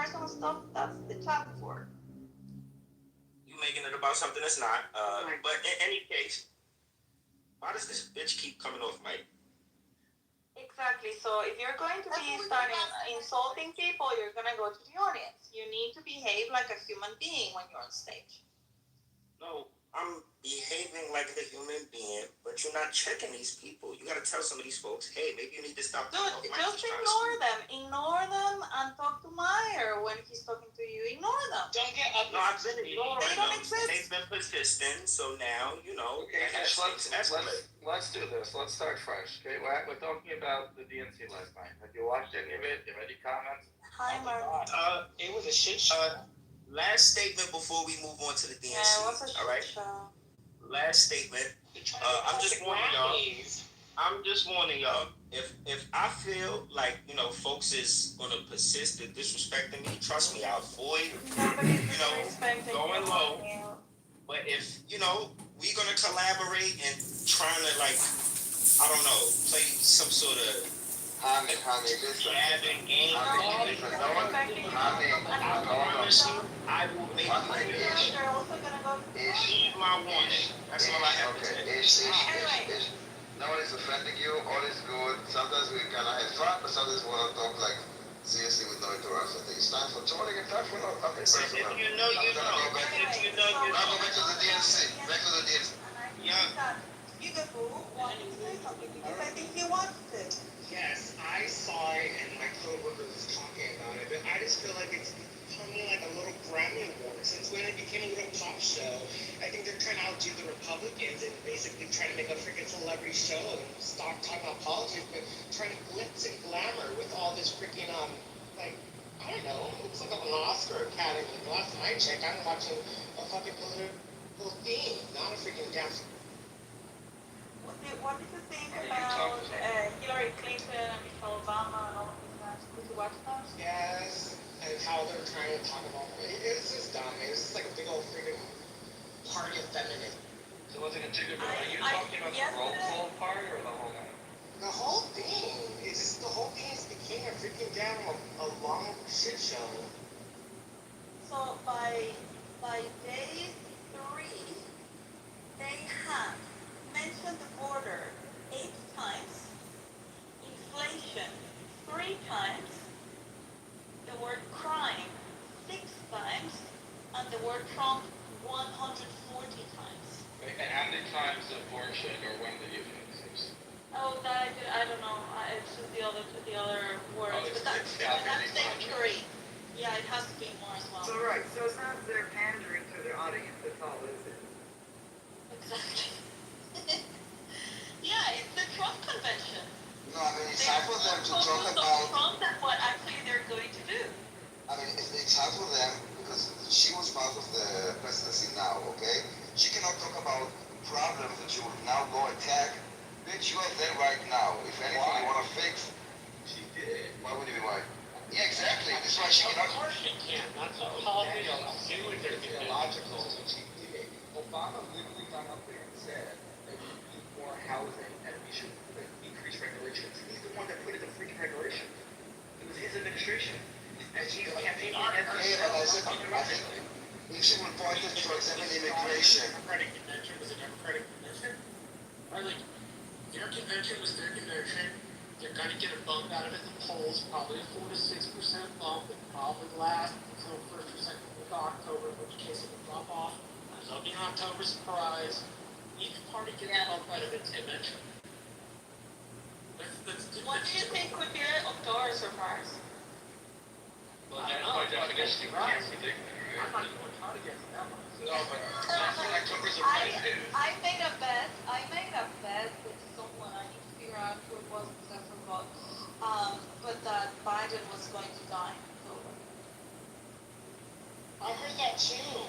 personal stuff, that's the chat for. You making it about something that's not. But in any case, why does this bitch keep coming off mic? Exactly. So if you're going to be starting insulting people, you're gonna go to the audience. You need to behave like a human being when you're on stage. No, I'm behaving like a human being, but you're not checking these people. You gotta tell some of these folks, hey, maybe you need to stop. Dude, just ignore them. Ignore them and talk to Meyer when he's talking to you. Ignore them. Don't get up. No, I've been ignoring them. They don't exist. They've been persistent, so now, Okay, let's do this. Let's start fresh. Okay, we're talking about the DNC last night. Have you watched any of it? Do you have any comments? Hi, Mark. It was a shit show. Last statement before we move on to the DNC. Yeah, it was a shit show. Last statement. I'm just warning y'all. If I feel like folks is gonna persist in disrespecting me, trust me, I'll avoid going low. But if we gonna collaborate and trying to I don't know, play some sort of Honey, listen. Game. Honey, I promise you, I will make you heed my warning. That's all I have to say. Nobody's offending you. All is good. Sometimes we kind of have fun, but sometimes we want to talk seriously with no interruption. I think it's time for Tony and time for nothing personal. If you know, you know. If you know, you know. Now go back to the DNC. Back to the DNC. Yeah. You go wanted to say something because I think he wants to. Yes, I saw it and my coworker was talking about it, but I just feel like it's becoming like a little Grammy Award. Since when it became a little pop show, I think they're trying to outdo the Republicans and basically trying to make a freaking celebrity show and stop talking about politics, but trying to glitz and glamour with all this freaking, I don't know, it looks like an Oscar Academy. The last time I checked, I'm watching a fucking political theme, not a freaking damn. What did you think about Hillary Clinton and Michelle Obama and all of these guys? Did you watch those? Yes, and how they're trying to talk about it's just dumb. It's just like a big old freaking party of feminism. So what's it going to do? Are you talking about the roll call part or the whole night? The whole thing. It's just the whole thing is became a freaking damn a long shit show. So by day 3, they have mentioned the border 8 times, inflation 3 times, the word crime 6 times, and the word Trump 140 times. And how many times abortion or when did you finish? Oh, that I don't know. It's just the other words. Oh, but that's day 3. Yeah, it has to be more as well. So right, so it's not they're pandering to their audience, that's all, is it? Exactly. Yeah, it's the Trump convention. No, I mean, it's hard for them to talk about Trump and what actually they're going to do. I mean, it's hard for them because she was part of the presidency now, okay? She cannot talk about problems that she will now go attack. Bitch, you are there right now. If anything you want to fix, she did. Why would you be white? Yeah, exactly. That's why she cannot. Of course she can. That's a politician. It's illogical. Obama literally got up there and said that we need more housing and we should increase regulations. He's the one that put in the freaking regulation. It was his administration. And he's campaigning against we should report this for example immigration. Democratic convention was a Democratic convention. Or like their convention was their convention. They're gonna get a bump out of it in the polls, probably a 4 to 6% bump. It probably last until first or second week of October, in which case it will drop off. There'll be an October surprise. Each party gets a bump out of its convention. What do you think would be an October surprise? Well, by definition, you can't predict it. I'm not even going to try to guess that one. No, but October surprise is. I made a bet with someone. I need to figure out who it was because I forgot. But that Biden was going to die in October. I heard that too.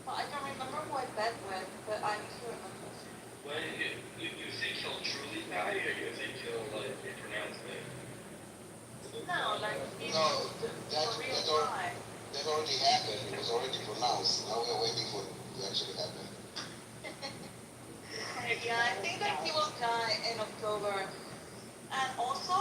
Well, I don't remember who I bet with, but I need to remember. Well, you think he'll truly die, or you think he'll be pronounced dead? No, like that already happened. It was already pronounced. Now we're waiting for it to actually happen. Yeah, I think that he will die in October. And also,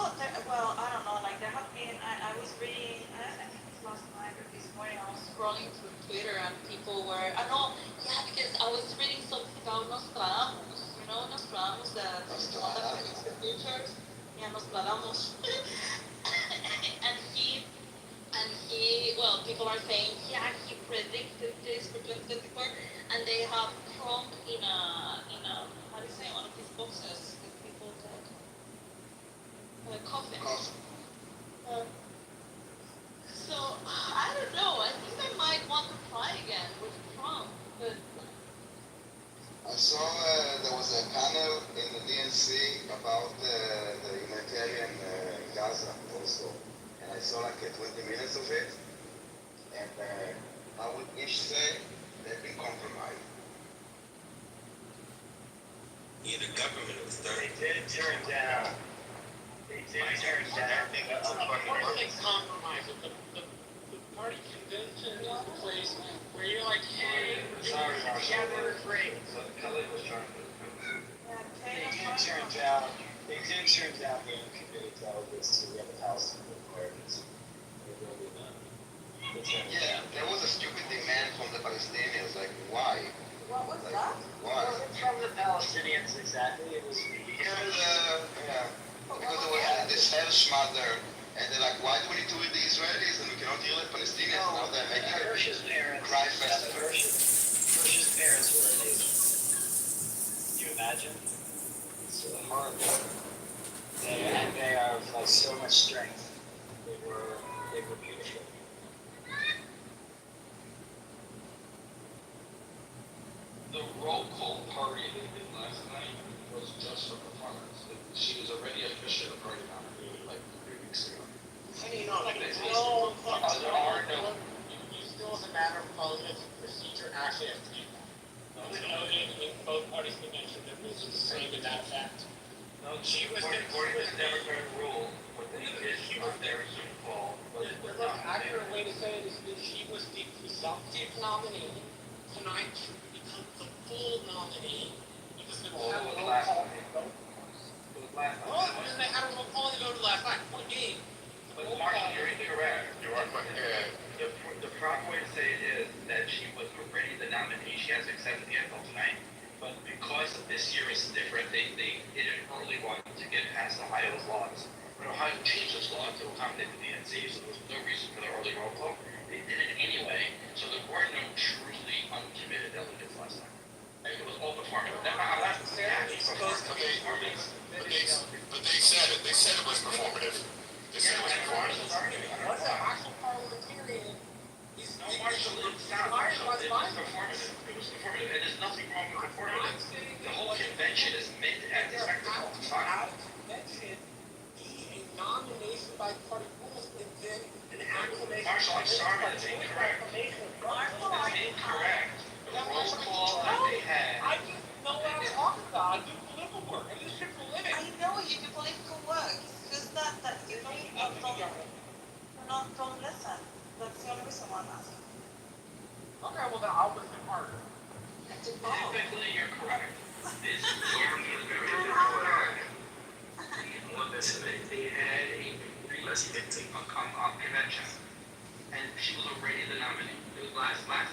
well, I don't know, like there have been, I was reading, I think it was last night or this morning, I was scrolling through Twitter and people were, I know, yeah, because I was reading something about Nostradamus, you know, Nostradamus, the one that predicts the future, yeah, Nostradamus. Well, people are saying, yeah, he predicted this for 2024, and they have Trump how do you say, one of these boxes with people dead, coffins. Um, so I don't know. I think I might want to try again with Trump, but I saw there was a panel in the DNC about the humanitarian Gaza also, and I saw like 20 minutes of it, and I would each say they've been compromised. Yeah, the government was dirty. They did turn down. They did turn down. What is compromise? The party convention is the place where you're like, hey, Sorry, together, great. So Kelly was trying to. They did turn down. They did turn down the uncommitted delegates to the other house requirements. Yeah, there was a stupid demand from the Palestinians, like why? what was Like, that? why? It wasn't from the Palestinians exactly. It was Because because there was this hell smother, and they're like, why do we need to read the Israelis and we cannot deal with Palestinians? Now they're making a Hirsch's parents. cry festival. Hirsch's parents were amazing. Can you imagine? It's horrible. They are of like so much strength. They were beautiful. The roll call party they did last night was just for performance. She was already officially the party nominee like 3 weeks ago. You still, as a matter of politics procedure, actually have to do that. It was noted in both parties' convention that this was the same to that effect. No, according to the Democratic rule, what they did was their Zoom call was The most accurate way to say it is that she was the presumptive nominee. Tonight she becomes the full nominee because there was a roll call in both parties. It was last Oh, night. and then they had a roll call and they voted last night. What game? But Marshall, you're incorrect. The proper way to say it is that she was already the nominee. She has accepted the NFL tonight. But because this year is different, they did an early one to get past Ohio's laws. But Ohio changed its law to accommodate the DNC, so there was no reason for the early roll call. They did it anyway, so there were no truly uncommitted delegates last night. It was all performative. I'm not performance. But they said it. They said it was performative. They said it was performative. What's an actual parliamentarian? No, Marshall, it's not Marshall. It was performative. It was performative. And there's nothing wrong with performative. The whole convention is meant to act as spectacle. It's fine. Out of convention, be a nomination by party rules, and then an acclamation. Marshall, I'm sorry, that's incorrect. That's incorrect. The roll call that they had. I just know what I'm talking about. I do political work. I do shit for a living. I know you do political work. It's just that you don't listen. That's the only reason why I'm asking. Okay, well then I'll listen harder. Technically, you're correct. This year is very they had a convention, and she was already the nominee. It was last night.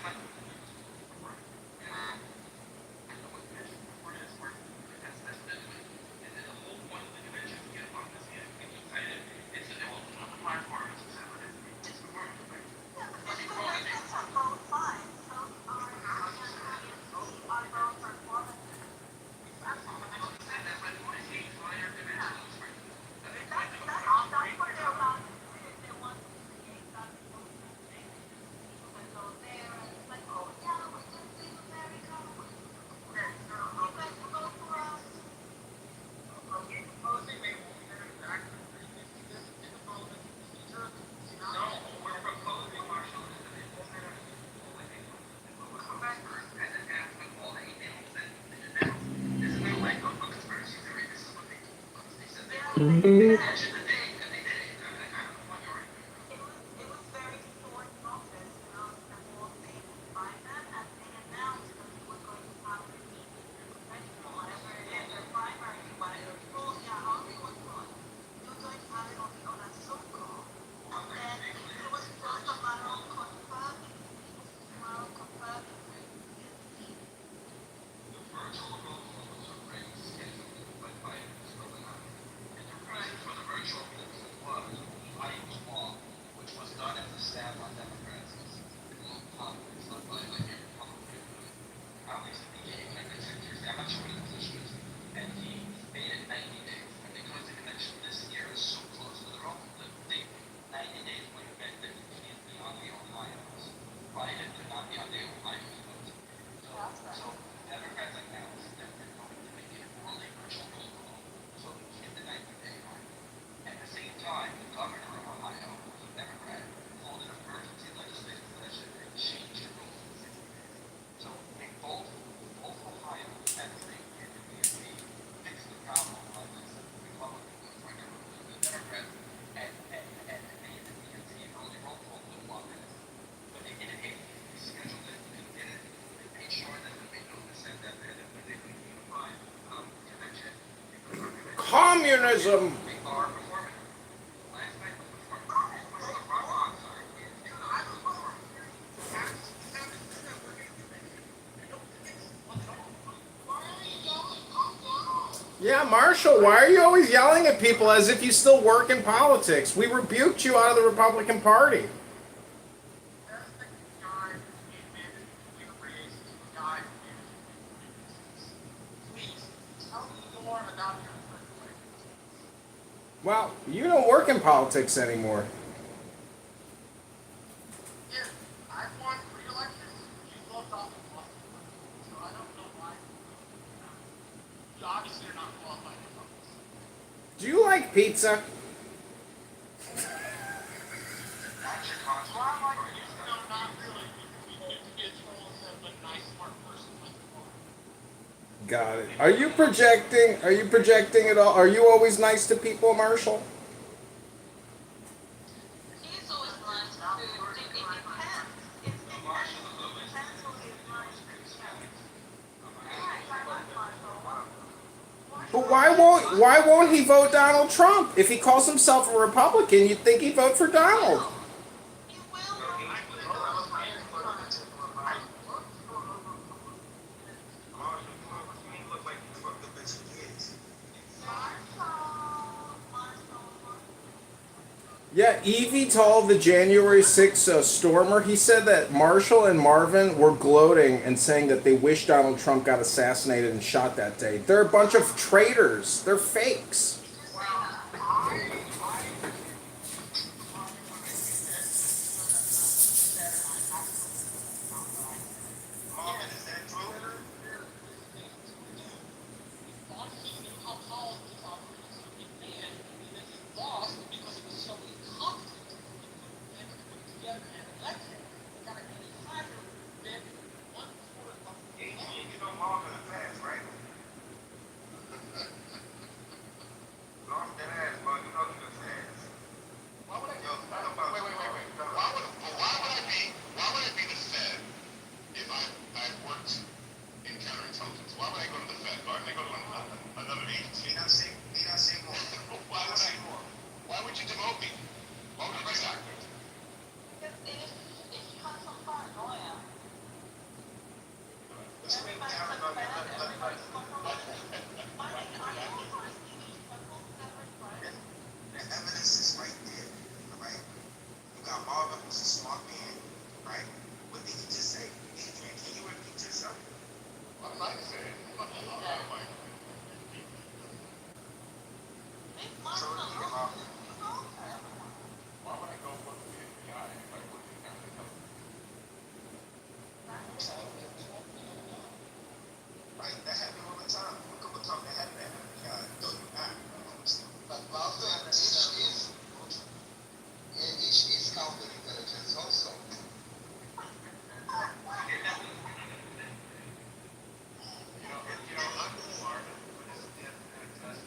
Socialism. Our performance. Last night was performance. For the Ramadan side. Yeah, Marshall, why are you always yelling at people as if you still work in politics? We rebuked you out of the Republican Party. Well, you don't work in politics anymore. Obviously, you're not qualified to vote. Do you like pizza? What's your concept? Well, I like it. No, not really. You get to be a troll instead of a nice, smart person like you are. Got it. Are you projecting? Are you projecting at all? Are you always nice to people, Marshall? He's always nice to, it depends. It depends who he's nice to. Right, I like Marshall. But why won't he vote Donald Trump? If he calls himself a Republican, you'd think he'd vote for Donald. He will vote Yeah, Evie told the January 6th stormer, he said that Marshall and Marvin were gloating and saying that they wish Donald Trump got assassinated and shot that day. They're a bunch of traitors. They're fakes. Marvin, is that true? Obviously, knew how powerful this operation would be, and then he lost because it was so incompetent. He couldn't put it together and elect him. Got any higher than 1/4 of You know Marvin the fast, right? Marvin that ass, bro. You know the fast. Why would I Yo, talk about wait. Why would it be the Fed if I worked in counterintelligence? Why would I go to the Fed? Why would I go to another agency? He not say more. Why would you demote me? Why would I do that? because if you have some paranoia, Listen, everybody's Aaron, suspect, everybody's compromised. I mean, I also see these people that are friends. the evidence is right there, all right? You got Marvin, who's a smart man, right? What did he just say? Adrian, can you repeat yourself? What did I say? Make So, Marshall you alone. got Marvin. Why would I go work for the FBI if I worked in counterintelligence? Right, that happens all the time. Look at what's up that happened at FBI. No, you're not. But also, each is counterintelligence also. I'm Marvin, but it's the test.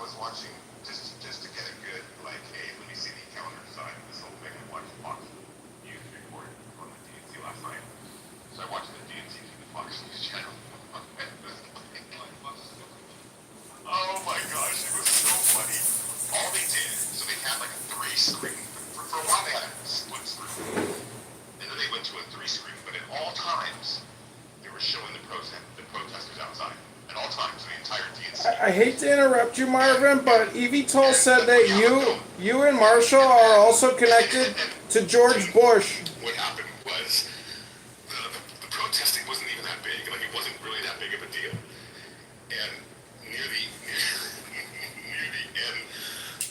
was watching just to get a good like, hey, let me see the calendar side of this whole thing. I watched Fox News report on the DNC last night. So I watched the DNC through the Fox News channel. Oh my gosh, it was so funny. All they did, so they had like a 3-screen. For a while they had a split screen. And then they went to a 3-screen, but at all times they were showing the protesters outside. At all times, the entire DNC. I hate to interrupt you, Marvin, but Evital said that you and Marshall are also connected to George Bush. What happened was the protesting wasn't even that big. Like, it wasn't really that big of a deal. And near the end,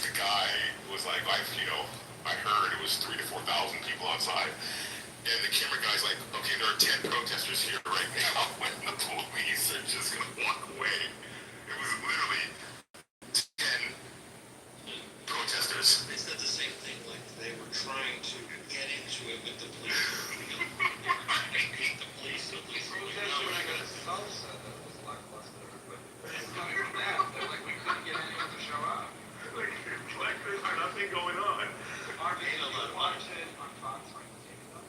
the guy was like, I heard it was 3,000 to 4,000 people outside. And the camera guy's like, okay, there are 10 protesters here right now, when the police are just gonna walk away. It was literally 10 protesters. They said the same thing, like they were trying to get into it with the police. The police were not gonna Salsa that was lackluster, but it's not even that. They're like, we couldn't get anyone to show up. Like there's nothing going on. You watch it on Fox when you take it up.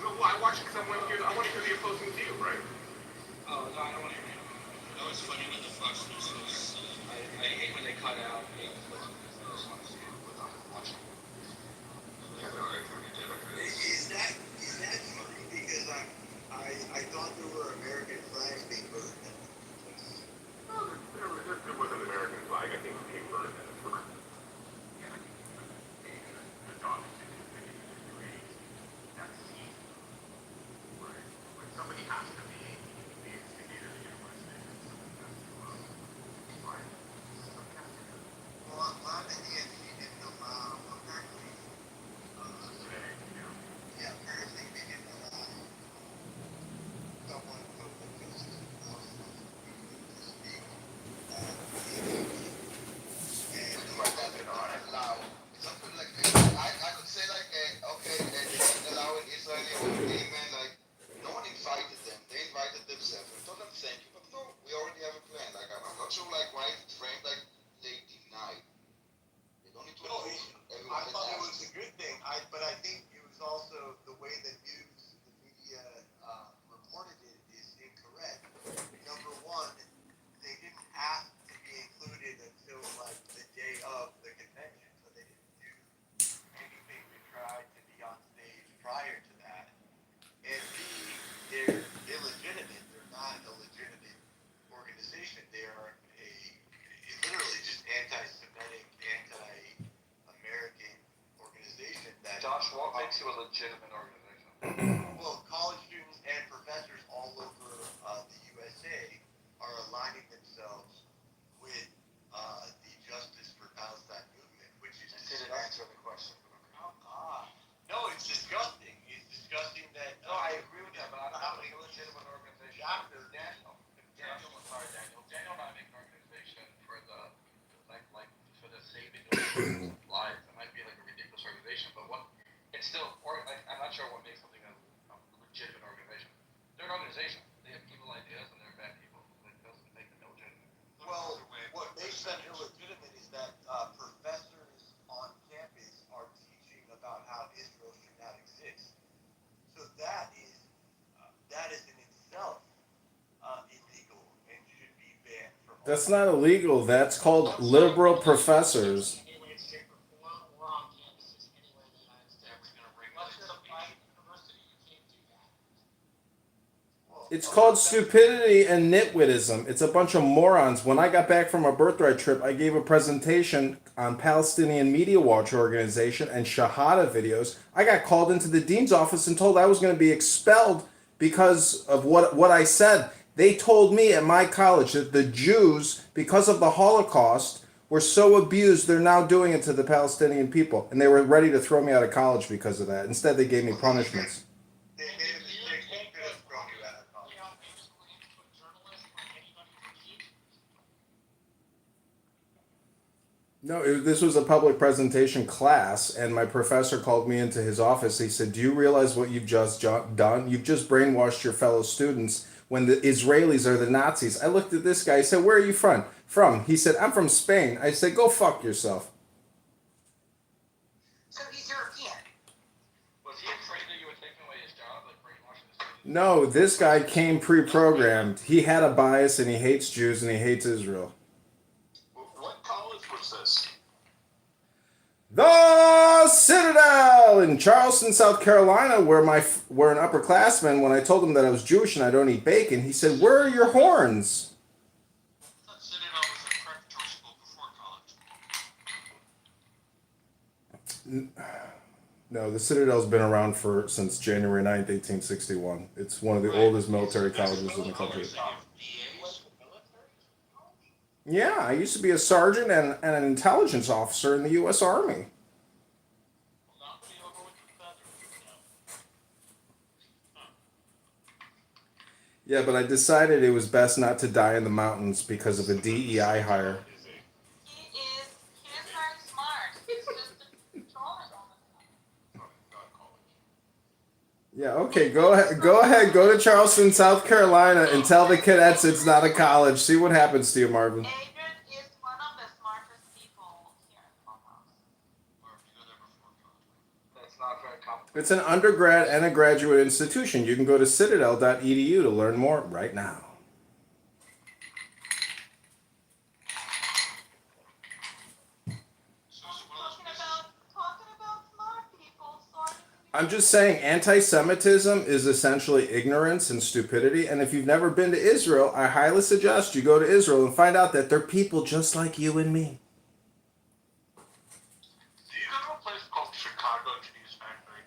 No, I watch it because I want to hear the opposing view, right? Oh, no, I don't want to hear it. That was funny when the Fox News was. I hate when they cut out. I just want to see it without watching. Is that funny? Because I thought there were American flags being burned. There was an American flag, I think, being burned at the first. Somebody has to be the instigator to get arrested. Well, I'm glad that the NC didn't allow, apparently, apparently they didn't allow someone from the business to speak. And something like I could say like okay, they didn't allow an Israeli or gay man, like no one invited them. They invited themselves. I told them thank you, but no, we already have a plan. Like I'm not sure like why it's framed like they denied. They don't need to. No, I thought it was a good thing. But I think it was also the way that the media reported it is incorrect. Number one, they didn't ask to be included until like the day of the convention, so they didn't do anything to try to be on stage prior to that. And B, they're illegitimate. They're not a legitimate organization. They are literally just anti-Semitic, anti-American organization that. Josh, what makes you a legitimate organization? Well, college students and professors all over the USA are aligning themselves with the Justice for Palestine movement, which is Didn't answer the question. no, it's disgusting. It's disgusting that. No, I agree with that, but I'm not a legitimate organization. After Daniel, Daniel and I make an organization for for the saving of lives. It might be like a ridiculous organization, but it's still, I'm not sure what makes something a legitimate organization. They're an organization. They have evil ideas and they're bad people. It doesn't make them illegitimate. Well, what makes them illegitimate is that professors on campus are teaching about how Israel should not exist. So that is in itself illegal and should be banned from. That's not illegal. That's called liberal professors. Any way, shape, or form, or on campuses anywhere in the United States. Unless you're at a private university, you can't do that. It's called stupidity and nitwittism. It's a bunch of morons. When I got back from a birthright trip, I gave a presentation on Palestinian Media Watch Organization and Shahada videos. I got called into the dean's office and told I was going to be expelled because of what I said. They told me at my college that the Jews, because of the Holocaust, were so abused, they're now doing it to the Palestinian people. And they were ready to throw me out of college because of that. Instead, they gave me punishments. They made a mistake. They could have thrown you out of college. You know, they just claim to put journalists like anybody can keep. No, this was a public presentation class, and my professor called me into his office. He said, do you realize what you've just done? You've just brainwashed your fellow students when the Israelis are the Nazis. I looked at this guy. I said, where are you from? From. He said, I'm from Spain. I said, go fuck yourself. So he's European. Was he afraid that you were taking away his job, like brainwashing the students? No, this guy came pre-programmed. He had a bias and he hates Jews and he hates Israel. What college was this? The Citadel in Charleston, South Carolina, where an upperclassman, when I told him that I was Jewish and I don't eat bacon, he said, "Where are your horns?" I thought Citadel was a preparatory school before college. No, the Citadel's been around since January 9th, 1861. It's one of the oldest military colleges in the country. Yeah, I used to be a sergeant and an intelligence officer in the U.S. Army. Yeah, but I decided it was best not to die in the mountains because of the DEI hire. He's very smart. He's just trolling all the time. Yeah, okay, go ahead, go to Charleston, South Carolina, and tell the cadets it's not a college. See what happens to you, Marvin. Adrian is one of the smartest people here in Clubhouse. That's not very complicated. It's an undergrad and a graduate institution. You can go to citadel.edu to learn more right now. Talking about smart people, sorry. I'm just saying anti-Semitism is essentially ignorance and stupidity. And if you've never been to Israel, I highly suggest you go to Israel and find out that they're people just like you and me. Do you go to a place called Chicago Cheese Factory?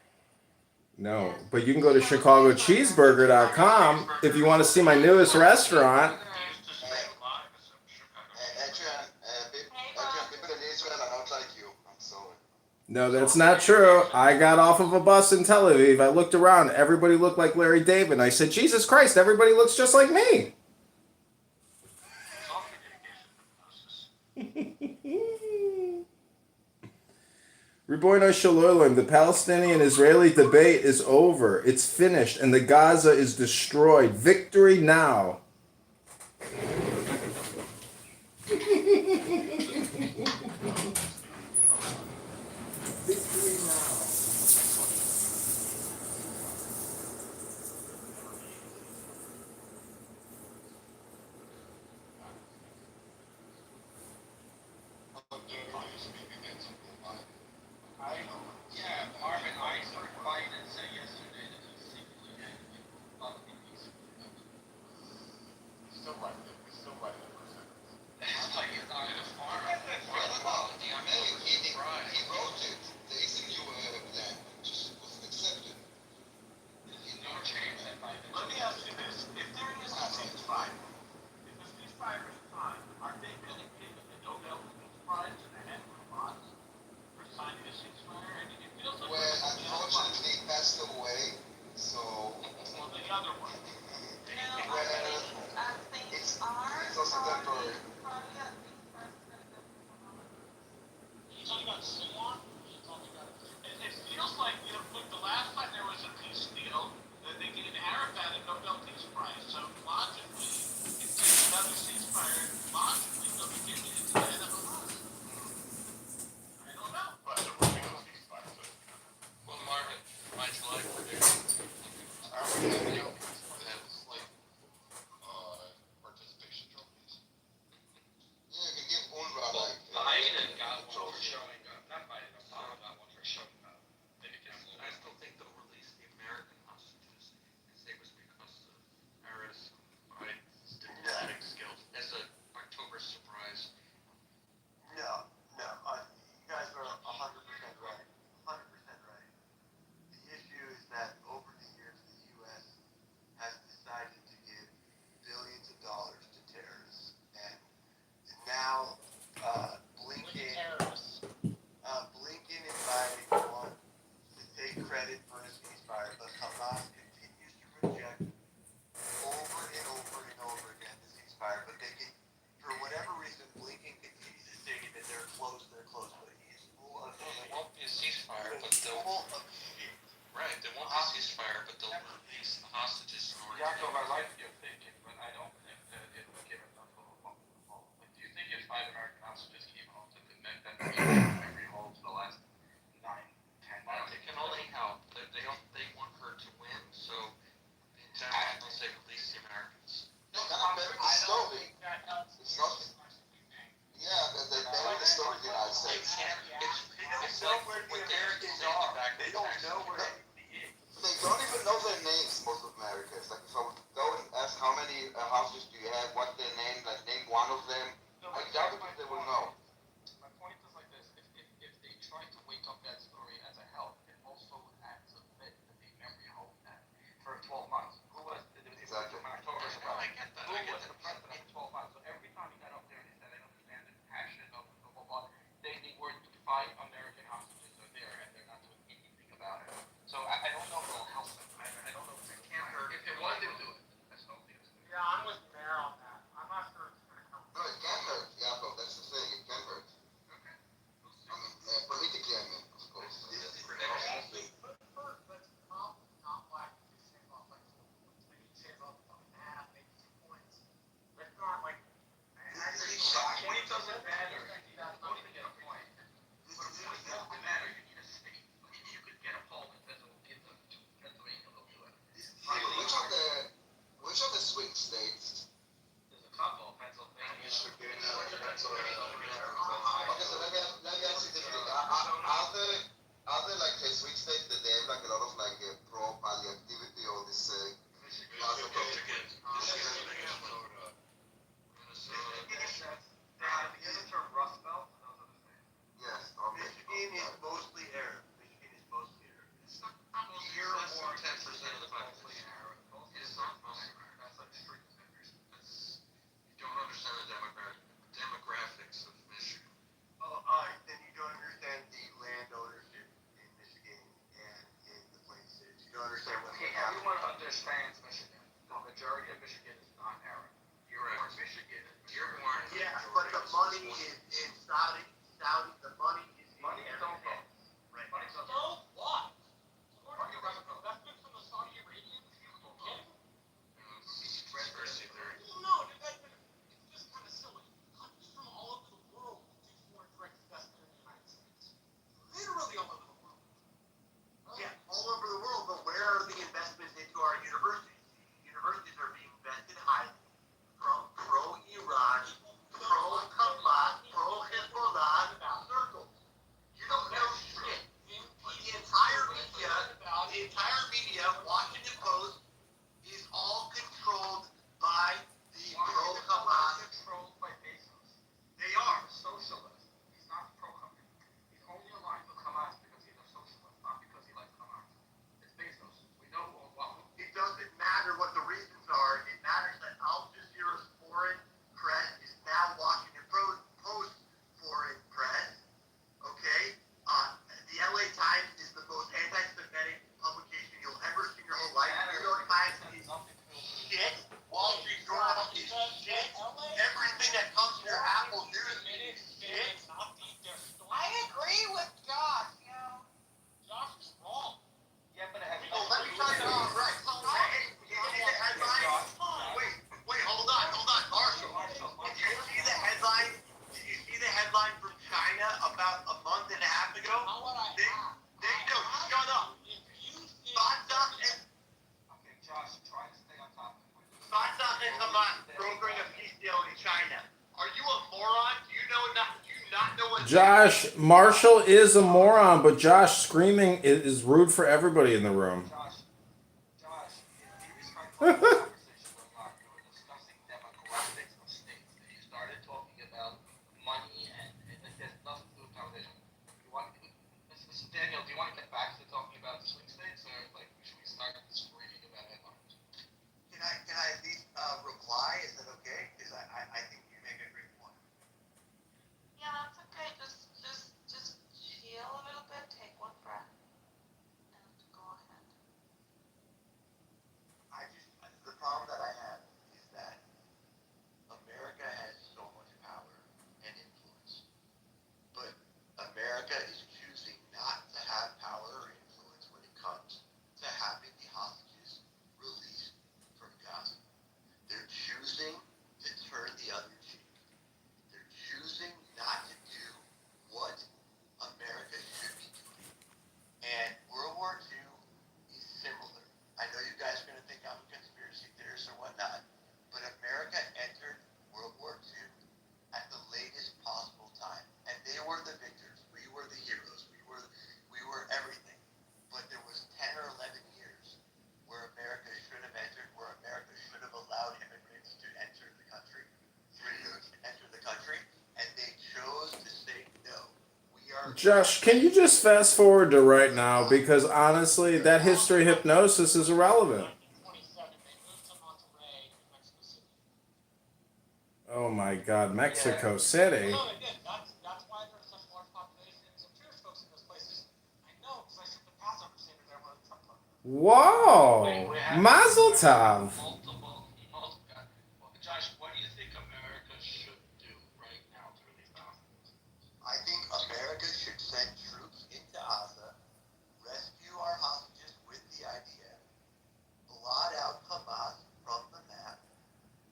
No, but you can go to chicagocheeseburger.com if you want to see my newest restaurant. Adrian, people in Israel are not like you. I'm sorry. No, that's not true. I got off of a bus in Tel Aviv. I looked around. Everybody looked like Larry David. I said, Jesus Christ, everybody looks just like me. Ribono Shel Olam, the Palestinian-Israeli debate is over. It's finished, and the Gaza is destroyed. Victory now. Yeah, Marvin Eisner Biden said yesterday that he's secretly getting people Republican visa. Still like it. We still like it for a second. It's like he's not in a farm. He wrote it. There is a new plan, which was accepted. He's no change that Biden. Let me ask you this. If there is a ceasefire, if the ceasefire is fine, are they going to give the Nobel Peace Prize to the head of Hamas for signing a ceasefire? I mean, it feels like... Well, unfortunately, he passed away, so... Well, the other one. As things are, It's also temporary. probably at least President You talking about Ceylon? You talking about? It feels like, look, the last time there was a peace deal, they gave Arafat a Nobel Peace Prize. So logically, if there's another ceasefire, logically they'll be giving it to the head of Hamas. I don't know. But there will be no ceasefire. Well, Marvin, my July prediction. Are we having that like participation trophies? Yeah, you can give UNRWA Well, like... Biden got one for showing up. Not Biden, Obama got one for showing up. I still think they'll release the American hostages and say it was because of Harris, Biden's diplomatic skills as an October surprise. No, you guys are 100% right. 100% right. The issue is that over the years, the U.S. has decided to give billions of dollars to terrorists, and now Blinken invited one to take credit for a ceasefire, but Hamas continues to reject over and over and over again the ceasefire. But they can, for whatever reason, Blinken continues to say that they're close, but he's full of There won't be a ceasefire, but they'll full of shit. right. There won't be a ceasefire, but they'll release the hostages in order. Jacob, I like your thinking, but I don't think that it will give enough of a vote. Do you think about a month and a half ago. How would I ask? No, shut up. If you think... Okay, Josh, try to stay on topic. Fatah and Hamas brokering a peace deal in China. Are you a moron? Do you not know what? Josh, Marshall is a moron, but Josh screaming is rude for everybody in the room. Josh, we started talking about conversation going on. You were discussing demographics of states. And you started talking about money and there's nothing to do with conversation. Daniel, do you want to get back to talking about swing states, or like should we start screaming about headlines? Can I at least reply? Is that okay? Because I think you make a great point. Yeah, that's okay. Just chill a little bit, take one breath, and go ahead. The problem that I have is that America has so much power and influence, but America is choosing not to have power or influence when it comes to having the hostages released from Gaza. They're choosing to turn the other cheek. They're choosing not to do what America should be doing. And World War II is similar. I know you guys are going to think I'm a conspiracy theorist or whatnot, but America entered World War II at the latest possible time. And they were the victors. We were the heroes. We were everything. But there was 10 or 11 years where America should have entered, where America should have allowed immigrants to enter the country, and they chose to say no. Josh, can you just fast forward to right now? Because honestly, that history hypnosis is irrelevant. 1927, they moved to Monterrey, Mexico City. Oh my God, Mexico City. No, they did. That's why there's such large populations of Jewish folks in those places. I know, because I took the Passover Seder there when Trump took it. Whoa, Mazel Tov. Josh, what do you think America should do right now to release the hostages? I think America should send troops into Gaza, rescue our hostages with the idea, blot out Hamas from the map.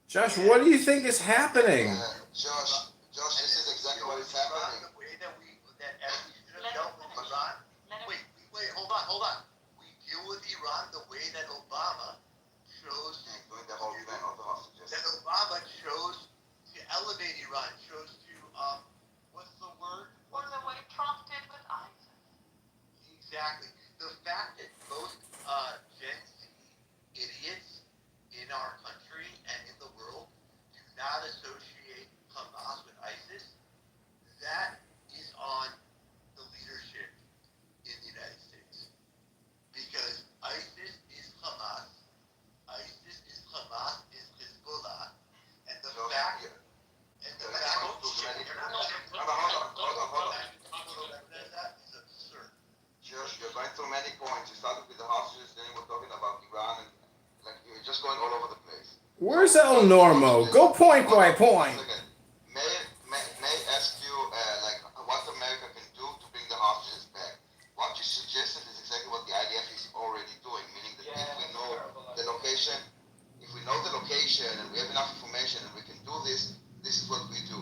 Josh, what do you think is happening? Josh, this is exactly what is happening. The way that we should have dealt with Iran. Wait, hold on. We deal with Iran the way that Obama chose Doing the whole thing of the hostages. that Obama chose to elevate Iran, chose to what's the word? Or the way Trump did with ISIS. Exactly. The fact that most Gen Z idiots in our country and in the world do not associate Hamas with ISIS, that is on the leadership in the United States. Because ISIS is Hamas, is Hezbollah, and the fact Hold on. that is absurd. Josh, you're going through many points. You started with the hostages, then we're talking about Iran, and like you're just going all over the place. Where's El Normo? Go point by point. May I ask you like what America can do to bring the hostages back? What you suggested is exactly what the IDF is already doing, meaning that if we know the location and we have enough information and we can do this, this is what we do.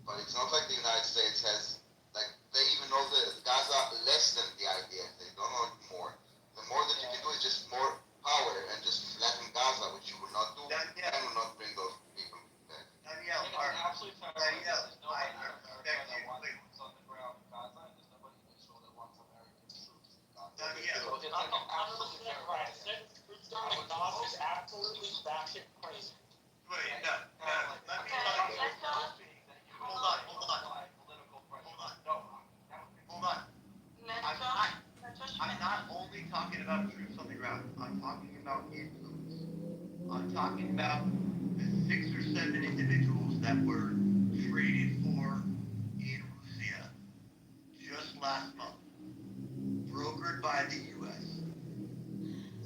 But it's not like the United States has, like, they even know the Gaza less than the IDF. They don't know it more. The more that you can do is just more power and just flatten Gaza, which you will not do, and will not bring those people back. Danielle, Absolutely fair. Danielle, There's nobody in I America respect that you. wants boots on the ground in Gaza, and there's nobody in Israel that wants American troops in Gaza. Danielle, It's like an absolutely fair Right. idea. Sending troops down to Gaza is absolutely batshit crazy. let me Okay, let's go. hold on. I'm not only talking about troops on the ground. I'm talking about influence. I'm talking about the 6 or 7 individuals that were traded for in Russia just last month, brokered by the U.S.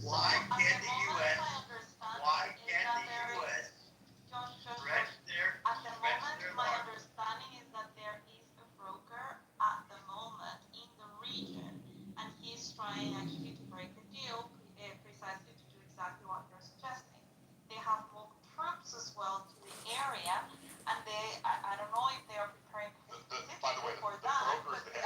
Why can't the U.S. stretch their At the moment, my line? understanding is that there is a broker at the moment in the region, and he's trying actually to break the deal precisely to do exactly what you're suggesting. They have moved troops as well to the area, and I don't know if they are preparing By the way, for the that, broker but is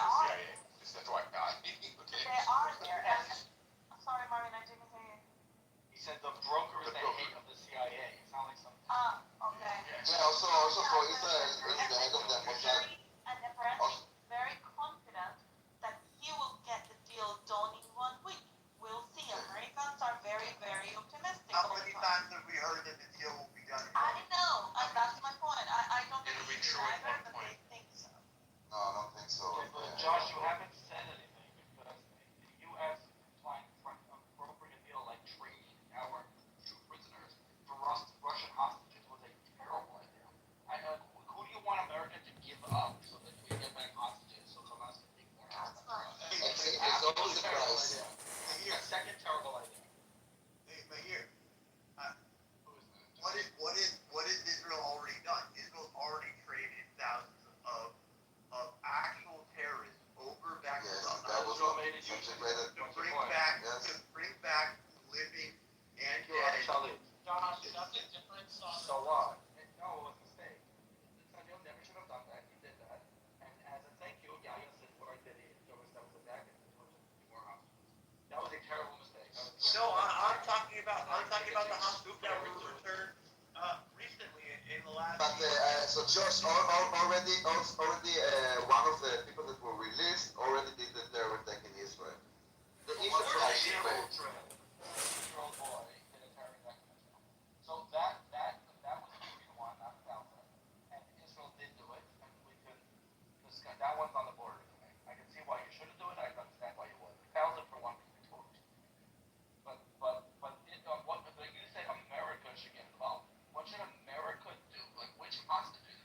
No, I'm talking about the hostages that were returned recently in the last. But so Josh already one of the people that were released already did the terror attack in Israel. The Israel boy in a terror attack in Israel. So that was a Korean one, not Gaza. And Israel did do it, and we could discuss that one's on the border to me. I can see why you shouldn't do it, I can understand why you would. Gaza for one can be totally. But you said America should get involved. What should America do? Like which hostages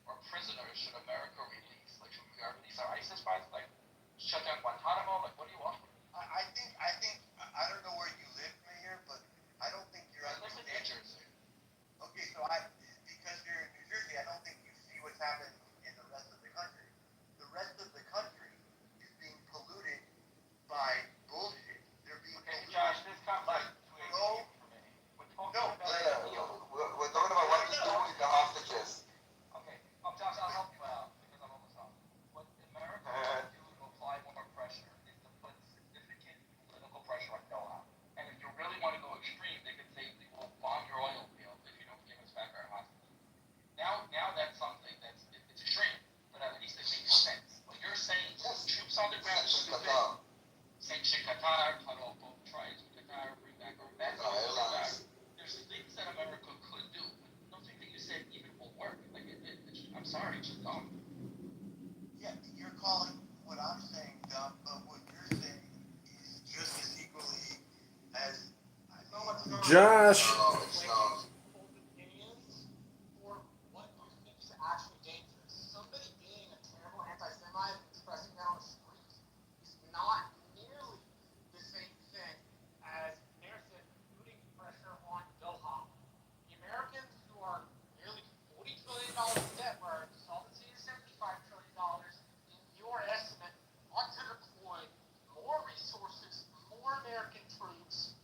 or prisoners should America release? Like should we release our ISIS fighters? Like shut down Guantanamo? Like what do you want? I think I don't know where you live, Mayor, but I don't think you're I live in New Jersey. Okay, so because you're in New Jersey, I don't think you see what's happening in the rest of the country. The rest of the country is being polluted by bullshit. They're being polluted. Josh, this comes like No. for me. We're talking about we're talking about what to do with the hostages. Okay, Josh, I'll help you out because I'm almost done. What America wants to do to apply more pressure is to put significant political pressure on Doha. And if you really want to go extreme, they could say we will bomb your oil field if you don't give us back our hostages. Now that's something it's extreme, but at least it makes sense. What you're saying, troops on the ground, sanction Qatar, cut off both tribes with Qatar, bring back our vessels. There's things that America could do, but nothing that you said even will work. Like I'm sorry, it's just dumb. Yeah, you're calling what I'm saying dumb, but what you're saying is just as equally as. Josh. It's not. Opinions or what you think is actually dangerous. Somebody being a terrible anti-Semite and expressing that on the street is not nearly the same thing as Mayor said, putting pressure on Doha. The Americans who are nearly $40 trillion in debt, where solvency is $75 trillion, in your estimate, ought to deploy more resources, more American troops,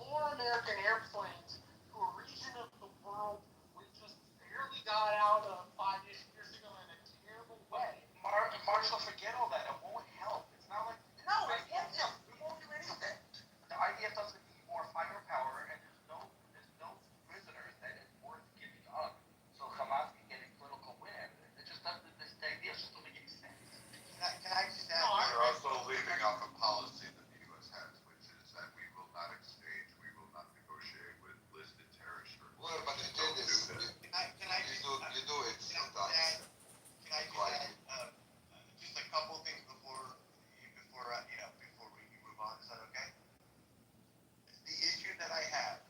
more American airplanes to a region of the world we just barely got out of 5-ish years ago in a terrible way. Marshall, forget all that. It won't help. It's not like it won't help. We won't do anything. The IDF doesn't need more firepower, and there's no prisoners that is worth giving up so Hamas can get a political win. It just doesn't. This idea just doesn't make any sense. Can I just add? You're also leaving off a policy that the U.S. has, which is that we will not exchange, we will not negotiate with listed terrorist groups. Well, but you did this. You do it sometimes. Can I just add just a couple things before we move on? Is that okay? The issue that I have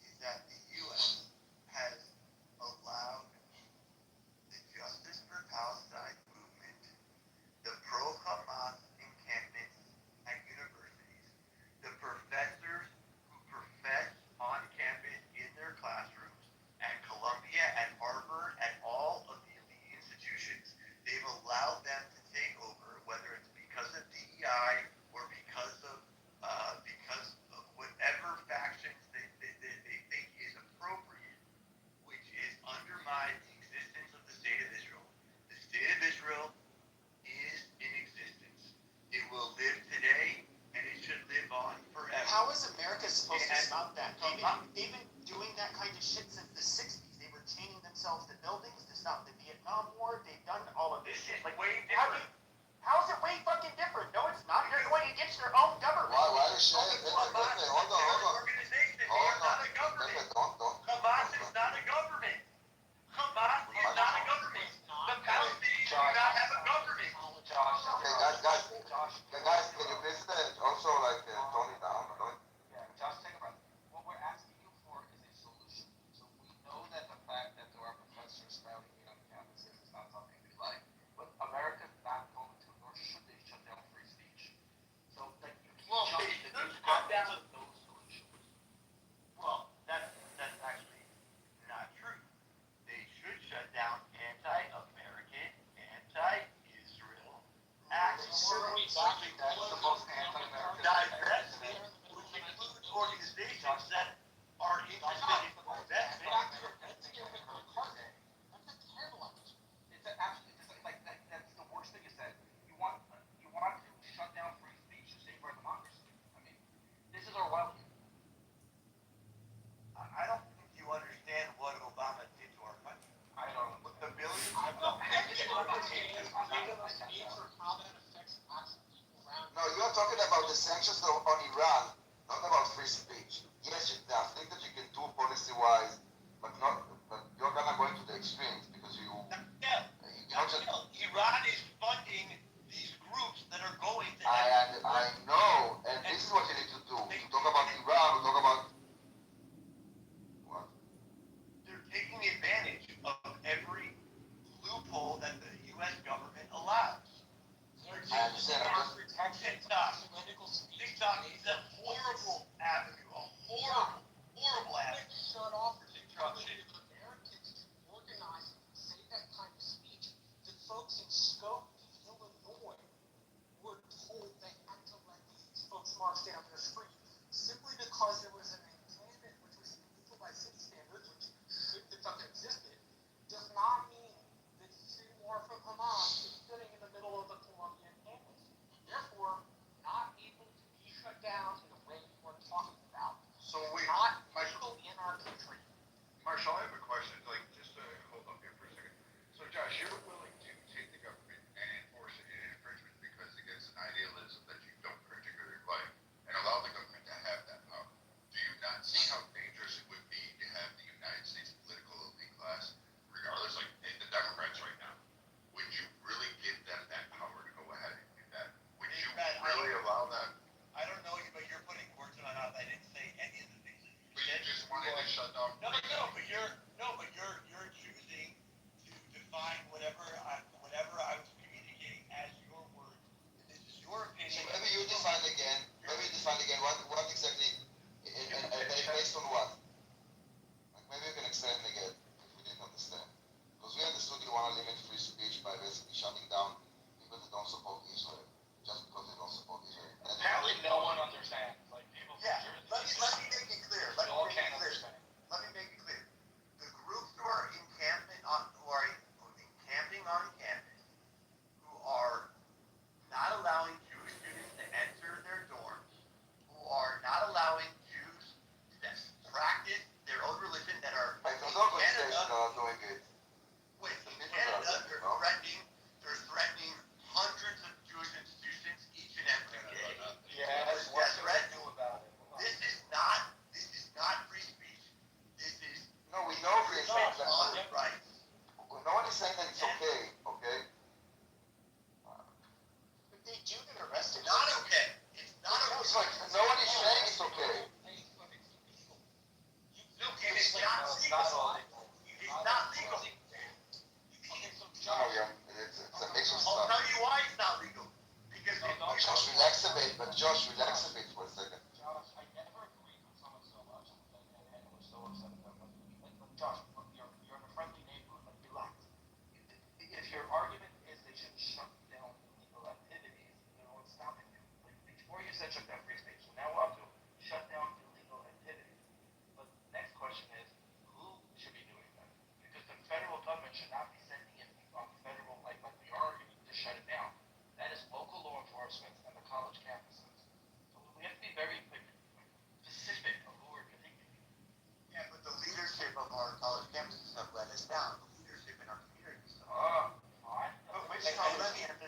is that the U.S. has allowed the Justice for Palestine movement, the pro-Hamas encampments at universities, the professors who profess on campus in their classrooms at Columbia, at Harvard, at all of the elite institutions. They've allowed them to take over, whether it's because of DEI or because of whatever factions they think is appropriate, which is undermine the existence of the state of Israel. The state of Israel is in existence. It will live today, and it should live on forever. How is America supposed to stop that? They've been doing that kind of shit since the 60s. They were chaining themselves to buildings to stop the Vietnam War. They've done all of this shit. Like, way different. How is it way fucking different? No, it's not. You're going against your own government. Why is it? Hold on. Organization. They Hold are not on. a government. Don't. Hamas is not a government. Hamas is not a government. The Palestinians do not have a government. Okay, guys, can you please also tone it down? Yeah, Josh, take a breath. What we're asking you for is a solution. So we know that the fact that there are professors spouting it on campuses is not something we like. But America's not going to, nor should they shut down free speech. So that you keep jumping to those solutions. Well, that's actually not true. They should shut down anti-American, anti-Israel acts. That's the most anti-American. Divestment, which includes organizations that are interested in divestment. That's a terrible idea. It's absolutely like that's the worst thing you said. You want to shut down free speech to safeguard democracy. I mean, this is Orwellian.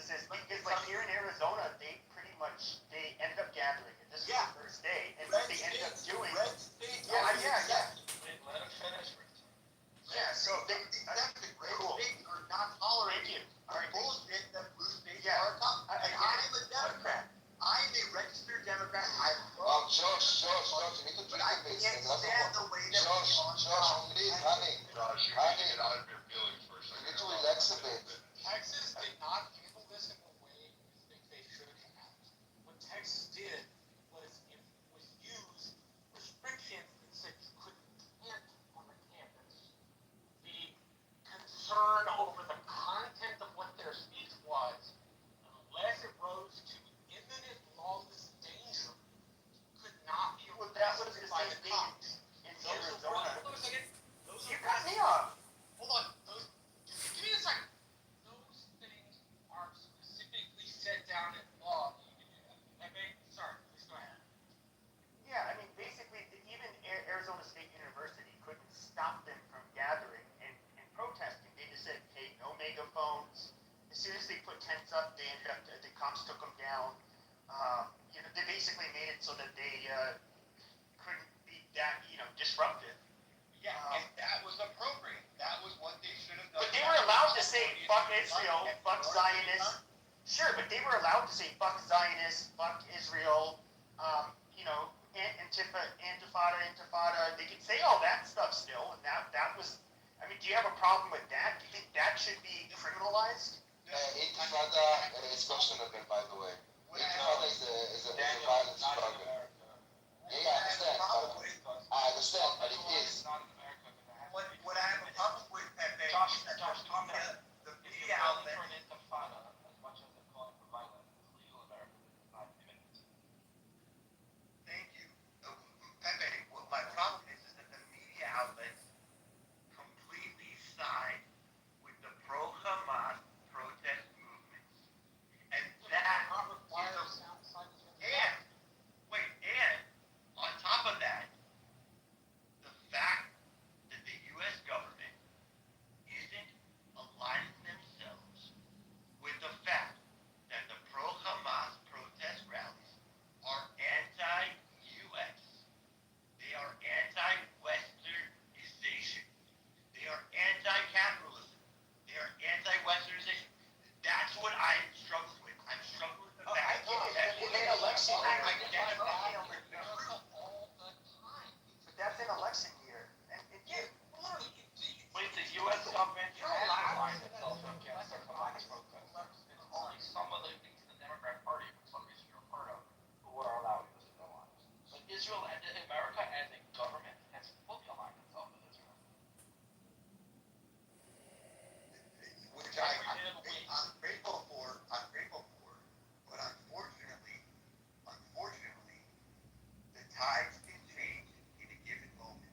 emphasis because, like, here in Arizona, they pretty much ended up gathering. And this was the first day, and what they ended up doing. Red state. Yeah. Let him finish. Yeah. So they exactly. Red cool. states are not tolerating All right. bullshit that blue states Yeah. are not. And I'm a Democrat. I'm a registered Democrat. I love Josh, you need to but drink I a bit. can't stand the way that Josh, please, honey. Josh, you honey, need to get out of your feelings for a you second. need to relax a bit. Texas did not handle this in the way you think they should have. What Texas did was use restrictions that said you couldn't camp on the campus. The concern over the content of what their speech was, unless it rose to imminent lawless danger, could not be That was the by same the thing cops. in Those are Arizona. hold on a second. Those You are cut me off. Hold on. Give me a second. Those things are specifically set down in law. You can do that. Okay? Sorry. Please go ahead. Yeah, I mean, basically, even Arizona State University couldn't stop them from gathering and protesting. They just said, hey, no megaphones. As soon as they put tents up, they ended up, the cops took them down. They basically made it so that they couldn't be that, disruptive. Yeah, and that was appropriate. That was what they should have done. But they were allowed to say, fuck Israel, fuck Zionists. Sure, but they were allowed to say, fuck Zionists, fuck Israel, Intifada. They could say all that stuff still, and that was, I mean, do you have a problem with that? Do you think that should be criminalized? Intifada is questionable, by the way. Intifada is a violent struggle. Yeah, I understand, but it is. What I have a problem with, Pepe, Josh, calm down. the media outlet. For an intifada, as much as they're calling for violence, it's legal in America. It's not imminent. Thank you. Pepe, my problem is that the media outlets completely side with the pro-Hamas protest movements. And that Not require is sound science. and on top of that, the fact that the U.S. government isn't aligning themselves with the fact that the pro-Hamas protest rallies are anti-U.S. They are anti-Westernization. They are anti-capitalism. They are anti-Westernization. That's what I'm struggling with. I'm struggling with the fact that In an election year. I get it. All the time. But that's an election year. And Wait, the U.S. government has aligned itself against the Hamas protests. It's only some of the things in the Democrat Party, for some reason you're a part of, who are allowing this to go on. But Israel and America as a government has fully aligned itself with Israel. Which I'm grateful for. But unfortunately, the tides can change in a given moment.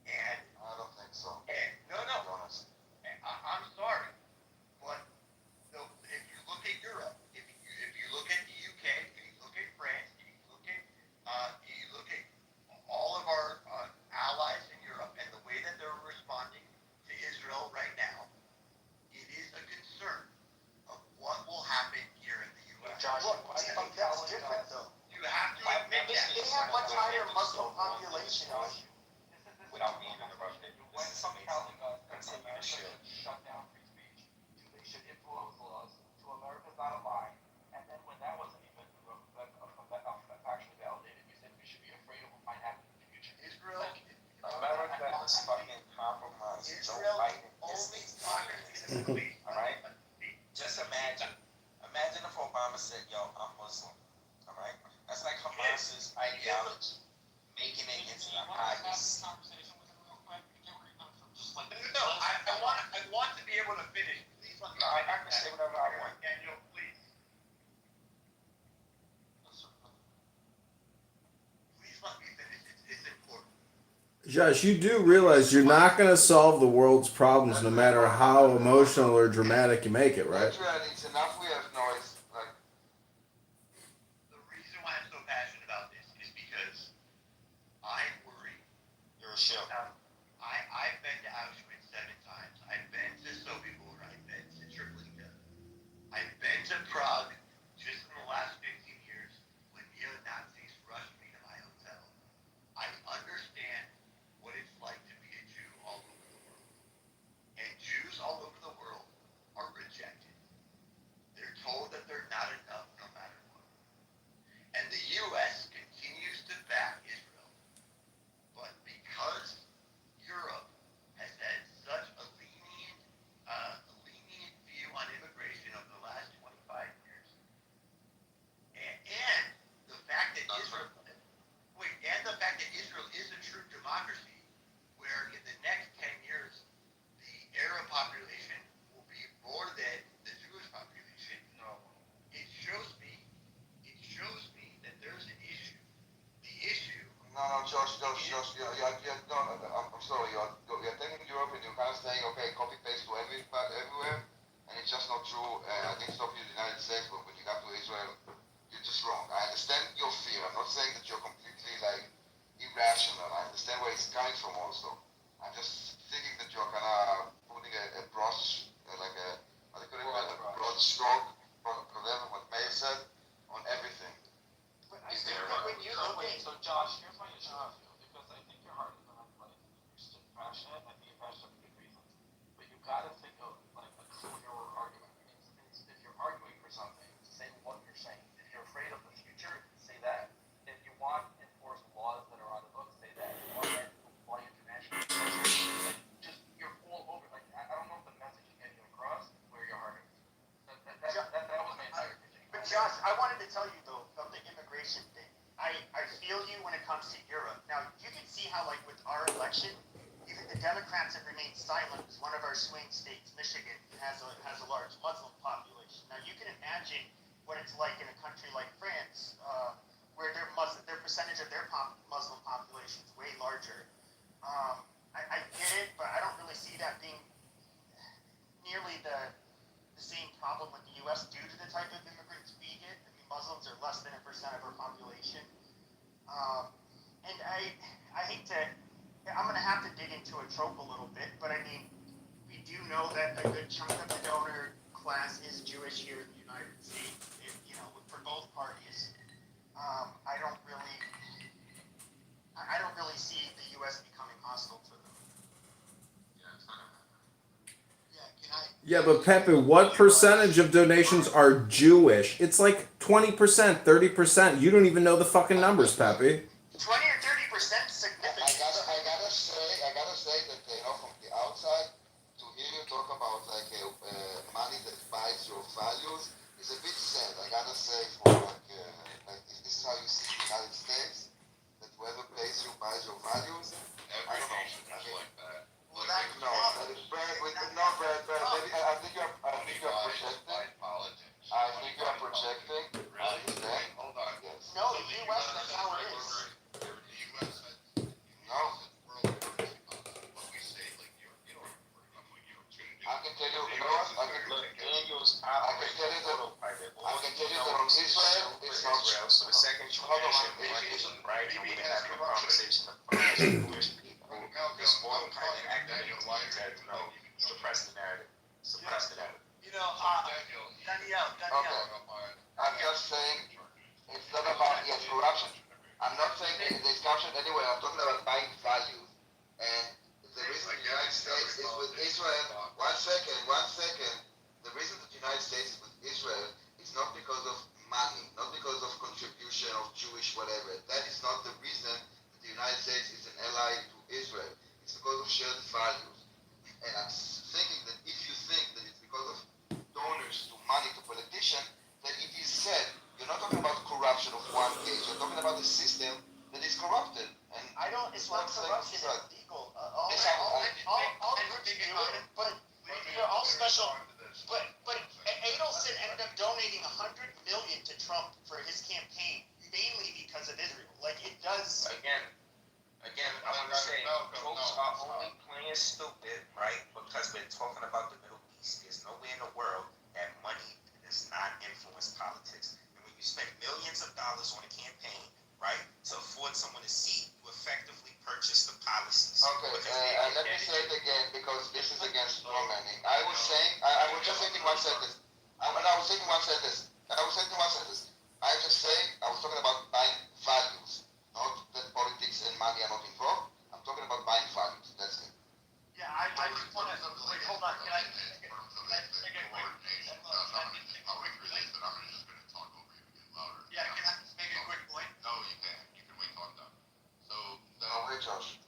And I don't think so. no, To be honest. I'm sorry, but if you look at Europe, if you look at the UK, if you look at France, if you look at all of our allies in Europe and the way that they're responding to Israel right now, it is a concern of what will happen here in the U.S. Josh, Look, I think that's different, though. You have to admit that. They have much higher Muslim population. Without being in the rush, when somebody telling us that America should shut down free speech, they should influence laws to America's not aligned, and then when that wasn't even actually validated, you said we should be afraid of what might happen in the future. Israel, America is fucking compromised. Joe Israel Biden only is democracy. Alright? Just imagine if Obama said, yo, I'm Muslim. Alright? That's like Hamas's ideology. Making it into the highest. No, I want to be able to finish. Please let me. No, I can say whatever I want. Daniel, please. Please let me finish. It's important. Josh, you do realize you're not going to solve the world's problems no matter how emotional or dramatic you make it, right? It's enough we have noise. Like, The reason why I'm so passionate about this is because I worry. You're a shell. I've been to Auschwitz 7 times. I've been to Sobibor. I've been to Treblinka. I've Josh, I'm sorry. You're taking Europe and you're kind of saying, okay, copy paste to everywhere, and it's just not true. I think stop you in the United States, but when you come to Israel, you're just wrong. I understand your fear. I'm not saying that you're completely like irrational. I understand where it's coming from also. I'm just thinking that you're kind of putting a broad, like a, what do you call it, a broad stroke, whatever what Mayor said, on everything. Is there so Josh, here's my issue with you, because I think your heart is in the right place. You're still passionate, I think you're passionate for good reasons. But you gotta think of like a clear argument. I mean, if you're arguing for something, say what you're saying. If you're afraid of the future, say that. If you want to enforce laws that are on the books, say that. If you want to apply international laws, just you're all over. Like I don't know if the message is getting across where your heart is. That was my entire pitching. But Josh, I wanted to tell you though, of the immigration thing. I feel you when it comes to Europe. Now, you can see how, like, with our election, even the Democrats have remained silent. One of our swing states, Michigan, has a large Muslim population. Now, you can imagine what it's like in a country like France, where their percentage of their Muslim population is way larger. I get it, but I don't really see that being nearly the same problem with the U.S. due to the type of immigrants we get. I mean, Muslims are less than 1% of our population. And I hate to, I'm going to have to dig into a trope a little bit, but I mean, we do know that a good chunk of the donor class is Jewish here in the United States, for both parties. I don't really see the U.S. becoming hostile to them. Yeah, but Pepe, what percentage of donations are Jewish? It's like 20%, 30%. You don't even know the fucking numbers, Pepe. 20 or 30% significant. I gotta say that from the outside to hear you talk about like money that buys your values is a bit sad. I gotta say, for like if this is how you see the United States, that whoever pays you buys your values. I don't know. Like that. Well, that No, that is Brad. Maybe I think you're projecting. I think you're projecting. Really? Hold on. Yes. No, the U.S. that's how it is. The U.S. No. What we say, like you don't remember you tuned in. I can tell you. You know what? I can tell you that on Israel, it's not Israel. So the second generation, right? And we have a conversation about Jewish people. This one kind of activating to suppress the narrative. Danielle. Okay. I'm just saying it's not about corruption. I'm not saying there's corruption anywhere. I'm talking about buying value. And the reason the United States is with Israel. One second. The reason that the United States is with Israel is not because of money, not because of contribution of Jewish whatever. That is not the reason that the United States is an ally to Israel. It's because of shared values. And I'm thinking that if you think that it's because of donors to money to politicians, then it is said. You're not talking about corruption of one case. You're talking about a system that is corrupted. And It's not corruption, it's legal. All Yes, groups do it, but they're all special. But Adelson ended up donating $100 million to Trump for his campaign, mainly because of Israel. Like, it does. Again, I'm gonna say, folks are only playing stupid, right? Because we're talking about the Middle East. There's nowhere in the world that money does not influence politics. And when you spend millions of dollars on a campaign, right, to afford someone a seat, you effectively purchase the policies. Okay, let me say it again because this is against strawmanning. I was just thinking one sentence. I was saying one sentence. I just saying I was talking about buying values, not that politics and money are not involved. I'm talking about buying values. That's it. Yeah, I just want to. Wait, hold on. Can I? Yeah, can I just make a quick point? No, you can't. You can wait till I'm done. So, Josh.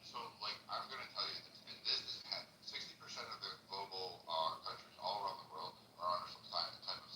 So like I'm gonna tell you this, and this is happening. 60% of the global countries all around the world are under some type of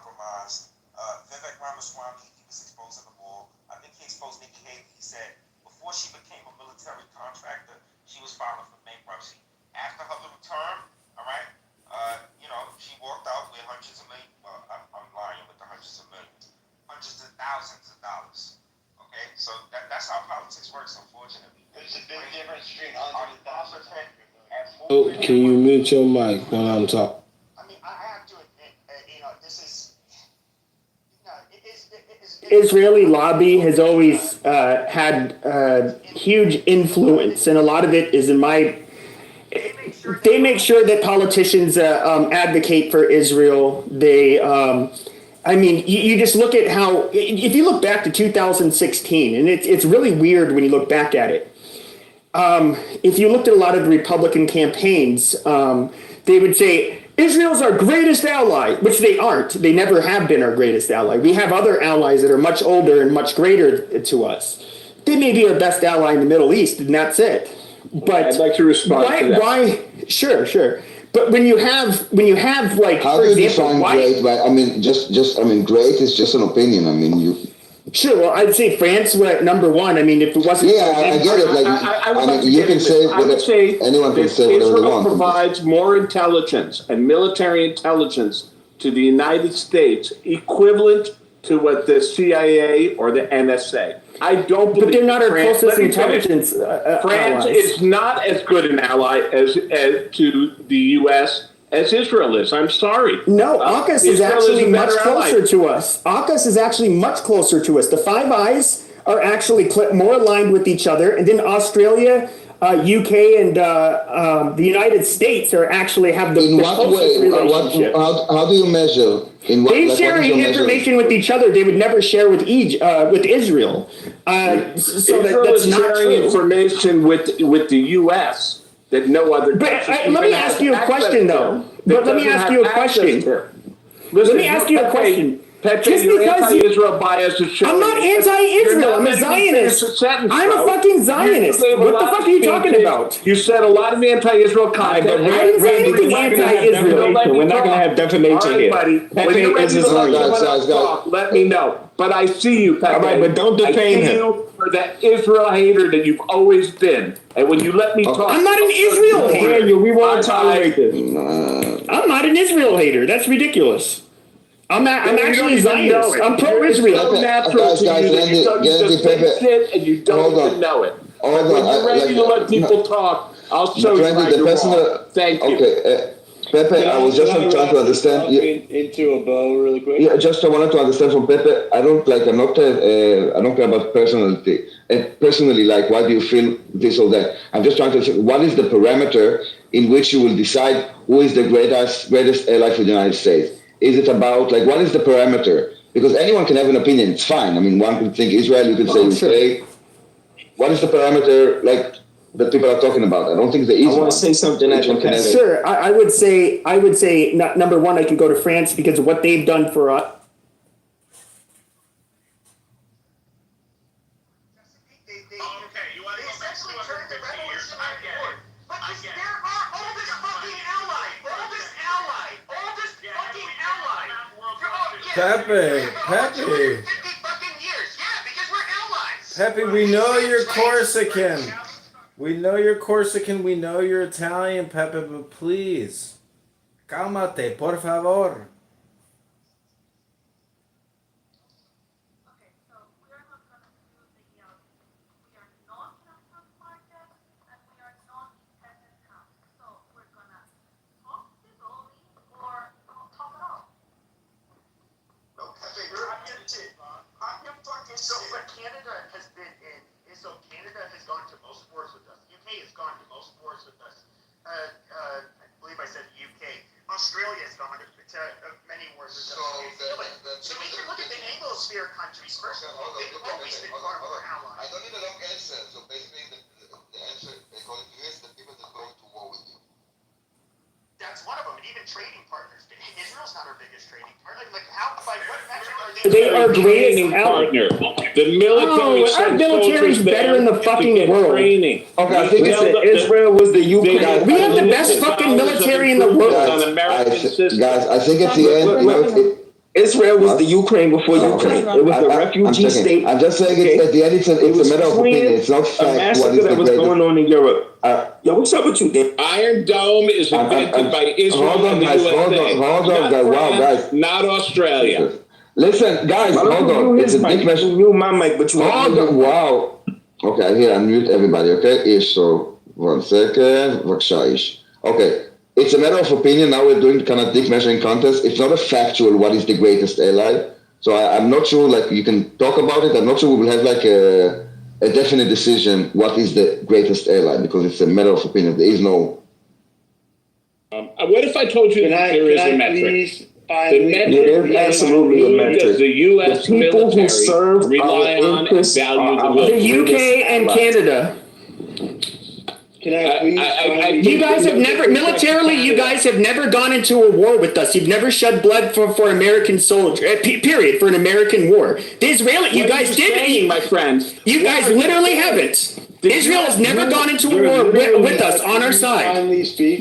compromised. Vivek Ramaswamy, he was exposing them all. I think he exposed Nikki Haley. He said before she became a military contractor, she was filing for bankruptcy. After her little term, all right, she walked out with hundreds of millions. Well, I'm lying with the hundreds of millions, hundreds of thousands of dollars. Okay, so that's how politics works, unfortunately. There's a big difference between hundreds of thousands and Oh, can you mute your mic when I'm talking? I mean, I have to admit, this is, Israeli lobby has always had huge influence, and a lot of it is in my. They make sure that politicians advocate for Israel. They, I mean, you just look at how. If you look back to 2016, and it's really weird when you look back at it. If you looked at a lot of the Republican campaigns, they would say, Israel's our greatest ally, which they aren't. They never have been our greatest ally. We have other allies that are much older and much greater to us. They may be our best ally in the Middle East, and that's it. But I'd like to respond to that. Why? Sure. But when you have like, How for do you example, define great? But great is just an opinion. I mean, you. Sure. Well, I'd say France were at number one. I mean, if it wasn't. Yeah, I get it. Like, I mean, you can say whatever. Anyone can say whatever they Israel want. provides more intelligence and military intelligence to the United States equivalent to what the CIA or the NSA. I don't believe. But they're not our France, closest let me finish. intelligence France allies. is not as good an ally as to the U.S. as Israel is. I'm sorry. No, AUKUS is Israel actually a much better ally. closer to us. AUKUS is actually much closer to us. The Five Eyes are actually more aligned with each other, and then Australia, UK, and the United States are actually have the closest relationship. How do you measure? They share information with each other. They would never share with Israel. So Israel that's is not sharing true. information with the U.S. that no other. But let me ask you a question, though. But let me ask you a question. Let me ask you a question. Just because anti-Israel bias is showing. I'm not anti-Israel. I'm a Zionist. I'm a fucking Zionist. What the fuck are you talking about? You said a lot of anti-Israel content. I didn't say anything anti-Israel. We're not going to have defamation here. When you're ready to talk, let me know. But I see you, Pepe. All right, but don't defame him. I see you for that Israel hater that you've always been. And when you let me talk, I'm not an Israel hater. We won't tolerate this. I'm not an Israel hater. That's ridiculous. I'm actually Zionist. I'm pro-Israel. It's so natural to you that you just face it and you don't even know it. But when you're ready to let people talk, I'll show you why you're wrong. Thank you. Okay, Pepe, I was just trying to understand. Into a bow really quick. Yeah, just I wanted to understand from Pepe. I don't care about personality. Personally, like, why do you feel this or that? I'm just trying to say, what is the parameter in which you will decide who is the greatest ally for the United States? Is it about, like, what is the parameter? Because anyone can have an opinion. It's fine. I mean, one could think Israel, you could say UK. What is the parameter, like, that people are talking about? I don't think the easy. I want to say something. Sure, I would say number one, I could go to France because of what they've done for us. Pepe, we know you're Corsican. We know you're Corsican. We know you're Italian, Pepe, but please, cálmate, por favor. Canada has gone to most wars with us. UK has gone to most wars with us. I believe I said UK. Australia has gone to many wars with us. So we can look at the Anglosphere countries first. They've always been part of our allies. I don't need a long answer. So basically, the answer, according to you, is the people that go to war with you. That's one of them, and even trading partners. Israel's not our biggest trading partner. Like, how, by what metric are they? They are greatest partner. The military. Our military is better in the fucking world. Training. Okay, I think Israel was the UK. We have the best fucking military in the world. Guys, I think at the end, Israel was the Ukraine before Ukraine. It was a refugee state. I'm just saying okay? at the end it's a matter of opinion. It's not a fact. massacre that was going on in Europe. Yo, what's up with you, Dan? Iron Dome is invented by Israel Hold on, and the guys. USA. Hold on, guys. Wow, guys. Not Australia. Listen, guys. Hold on. It's a big mess. You knew my mic, but you hold on. Wow. Okay, here unmute everybody. Okay, Ish. So 1 second. בבקשה, Ish. Okay. It's a matter of opinion. Now we're doing kind of dick measuring contest. It's not a factual what is the greatest ally. So I'm not sure, like, you can talk about it. I'm not sure we will have, like, a definite decision what is the greatest ally, because it's a matter of opinion. There is no... What if I told you that there is a metric? The metric is absolutely a metric. Does the U.S. The people military who serve rely our on and interests value the are will? The UK and Canada. Can I please? You guys have never, militarily, you guys have never gone into a war with us. You've never shed blood for American soldiers, period, for an American war. The Israeli, you guys did, my friends. You guys literally haven't. Israel has never gone into a war with us on our side.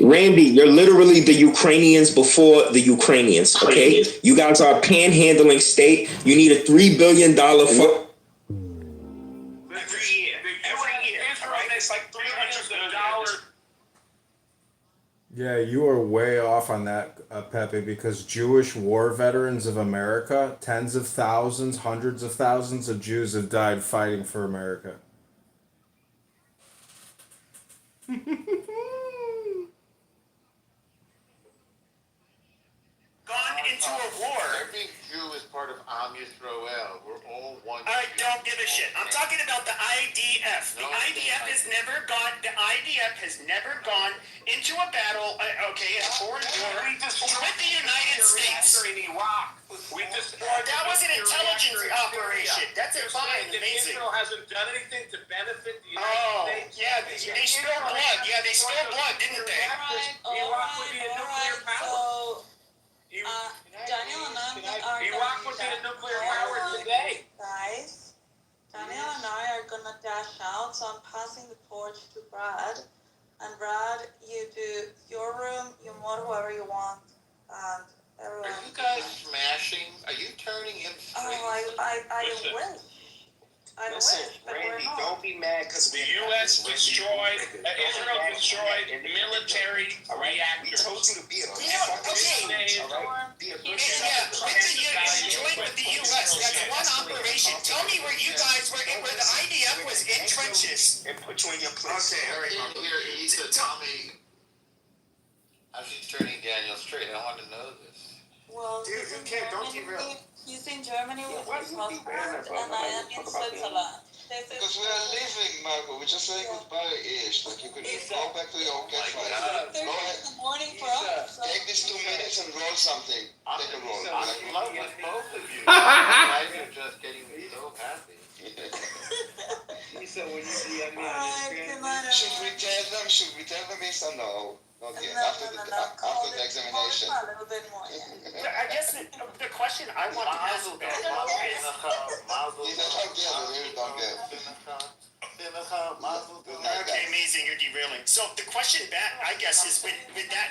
Randy, you're literally the Ukrainians before the Ukrainians, okay? You guys are a panhandling state. You need a $3 billion Every year. All right? It's like $300 billion. Yeah, you are way off on that, Pepe, because Jewish war veterans of America, tens of thousands, hundreds of thousands of Jews have died fighting for America. Gone into a war. Every Jew is part of Am Yisrael. We're all one. I don't give a shit. I'm talking about the IDF. The IDF has never gone. The IDF has never gone into a battle. Okay, in a foreign war with the United States. In Iraq. That was an intelligence operation. That's a fine, amazing. Israel hasn't done anything to benefit the Oh, United States. yeah, they spilled blood. Yeah, they spilled blood, didn't they? Iraq would be a nuclear power. Daniel and I Iraq would be a nuclear power today. Guys, Daniel and I are gonna dash out, so I'm passing the torch to Brad. And Brad, you do your room, you mod whoever you want, and everyone. Are you guys smashing? Are you turning him straight? I wish. I Listen, wish, but Randy, we're not. don't be mad because The U.S. destroyed, Israel destroyed military We reactors. told you to be a good Yeah, fucking okay. citizen, all right? Be a good Yeah, citizen. join with the U.S. That's one operation. Tell me where you guys were, where the IDF was in trenches. And put you in your place. Okay, all right. Here, he's a Tommy. How's he turning Daniel straight? I want to know this. Well, Dude, he's you in can't- don't Germany- derail. He's in Germany with why his do you keep bringing husband, that up? and I am in Switzerland. Because we are leaving, Marco. We're just saying goodbye-ish. Like, you could just go back to your campfire. It's Go 6:30 ahead. in the morning for us. So. Take these 2 minutes and roll something. Take a roll. I'm in love with both of you. You guys are just getting me so happy. Lisa, when you DM me on Alright, Instagram, good night, Should we everyone. tell them Isa? No. Not yet. No, After no, the no, no. Call after the it examination. a little bit more. Yeah. I guess the question I want to ask is, Don't get. Good night, okay, guys. amazing, you're derailing. So the question back, I guess, is with that.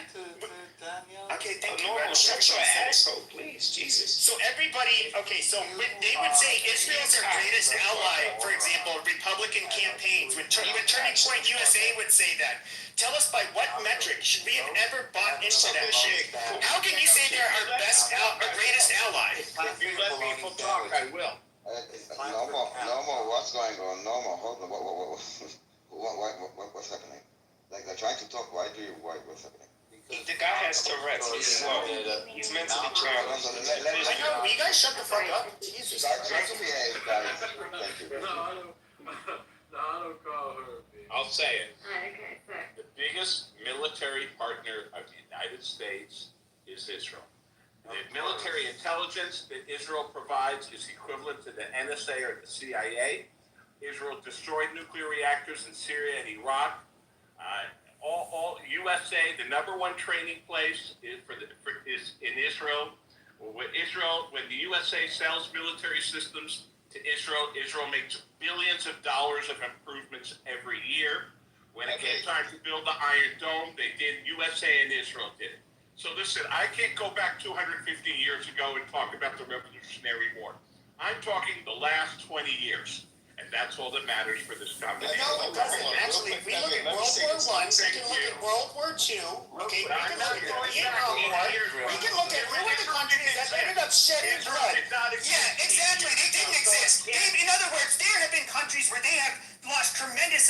Okay, thank you. Normal, shut your asshole, please. Jesus. So everybody, okay, so when they would say Israel's our greatest ally, for example, Republican campaigns, when Turning Point USA would say that. Tell us by what metric should we have ever bought into that shit? How can you say they're our our greatest ally? If you let people talk, I will. No more. What's going on? No more. Hold on. What's happening? Like they're trying to talk. What's happening? The guy has Tourette's. He's slow. He's mentally challenged. I know, will you guys shut the fuck up? Jesus. Try to behave, guys. Thank you. I don't call her. I'll say it. Okay, so. The biggest military partner of the United States is Israel. The military intelligence that Israel provides is equivalent to the NSA or the CIA. Israel destroyed nuclear reactors in Syria and Iraq. All USA, the #1 training place is in Israel. When the USA sells military systems to Israel, Israel makes billions of dollars of improvements every year. When it came time to build the Iron Dome, they did. USA and Israel did it. So listen, I can't go back 250 years ago and talk about the Revolutionary War. I'm talking the last 20 years. And that's all that matters for this combination. No, it doesn't. Actually, if we look at World War I, we can look at World War II, okay, we can look at the Vietnam War, we can look at who were the countries that ended up shedding blood. Yeah, exactly, they didn't exist. In other words, there have been countries where they have lost tremendous